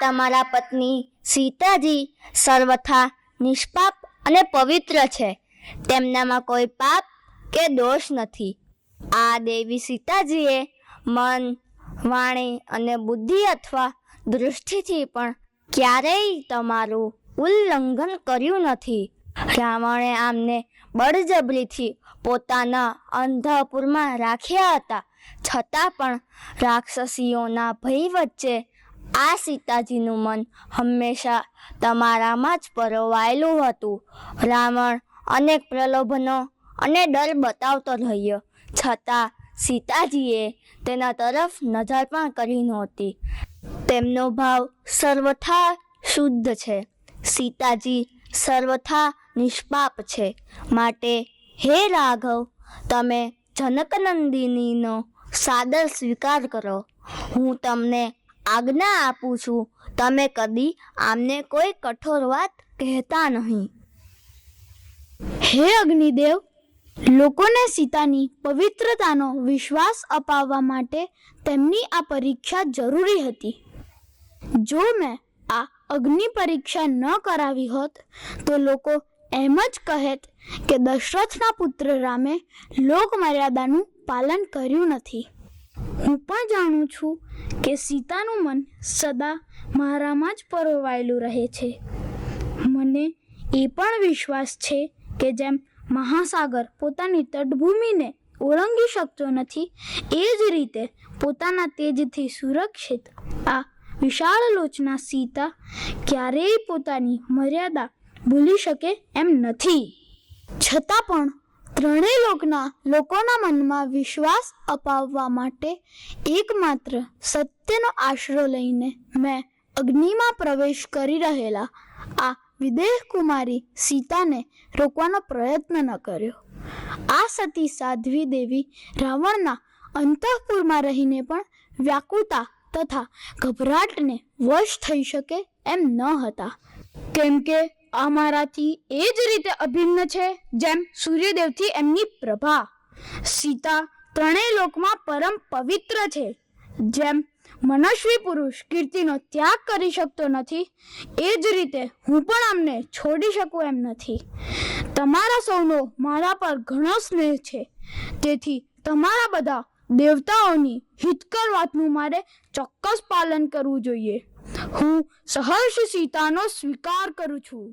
તમારા પત્ની સીતાજી સર્વથા નિષ્પાપ અને પવિત્ર છે. તેમનામાં કોઈ પાપ કે દોષ નથી. આ દેવી સીતાજીએ મન, વાણી અને બુદ્ધિ અથવા દૃષ્ટિથી પણ ક્યારેય તમારું ઉલ્લંઘન કર્યું નથી. રાવણે આમને બળજબરીથી પોતાના અંતઃપુરમાં રાખ્યા હતા, છતાં પણ રાક્ષસીઓના ભય વચ્ચે આ સીતાજીનું મન હંમેશા તમારામાં જ પરોવાયેલું હતું. રાવણ અનેક પ્રલોભનો અને ડર બતાવતો રહ્યો, છતાં સીતાજીએ તેના તરફ નજર પણ કરી નહોતી. તેમનો ભાવ સર્વથા શુદ્ધ છે. સીતાજી સર્વથા નિષ્પાપ છે. માટે હે રાઘવ, તમે જનકનંદિનીનો સાદર સ્વીકાર કરો. હું તમને આજ્ઞા આપું છું, તમે કદી આમને કોઈ કઠોર વાત કહેતા નહીં. હે અગ્નિદેવ, લોકોને સીતાની પવિત્રતાનો વિશ્વાસ અપાવવા માટે તેમની આ પરીક્ષા જરૂરી હતી. જો મેં આ અગ્નિ પરીક્ષા ન કરાવી હોત તો લોકો એમ જ કહેત કે દશરથના પુત્ર રામે લોક મર્યાદાનું પાલન કર્યું નથી. હું પણ જાણું છું કે સીતાનું મન સદા મારામાં જ પરોવાયેલું રહે છે. મને એ પણ વિશ્વાસ છે કે જેમ મહાસાગર પોતાની તટભૂમિને ઓળંગી શકતો નથી, એ જ રીતે પોતાના તેજથી સુરક્ષિત આ વિશાળ લોચના સીતા ક્યારેય પોતાની મર્યાદા ભૂલી શકે એમ નથી. છતાં પણ ત્રણેય લોકોના મનમાં વિશ્વાસ અપાવવા માટે એકમાત્ર સત્યનો આશરો લઈને મેં અગ્નિમાં પ્રવેશ કરી રહેલા આ વિદેહ કુમારી સીતાને રોકવાનો પ્રયત્ન ન કર્યો. આ સતી સાધ્વી દેવી રાવણના અંતઃપુરમાં રહીને પણ વ્યાકુળતા તથા ગભરાટને વશ થઈ શકે એમ ન હતા, કેમ કે આ મારાથી એ જ રીતે અભિન્ન છે જેમ સૂર્યદેવથી એમની પ્રભા. સીતા ત્રણેય લોકમાં પરમ પવિત્ર છે. જેમ મનસ્વી પુરુષ કીર્તિનો ત્યાગ કરી શકતો નથી, એ જ રીતે હું પણ આમને છોડી શકું એમ નથી. તમારા સૌનો મારા પર ઘણો સ્નેહ છે, તેથી તમારા બધા દેવતાઓની હિતકર વાતનું મારે ચોક્કસ પાલન કરવું જોઈએ. હું સહર્ષ સીતાનો સ્વીકાર કરું છું.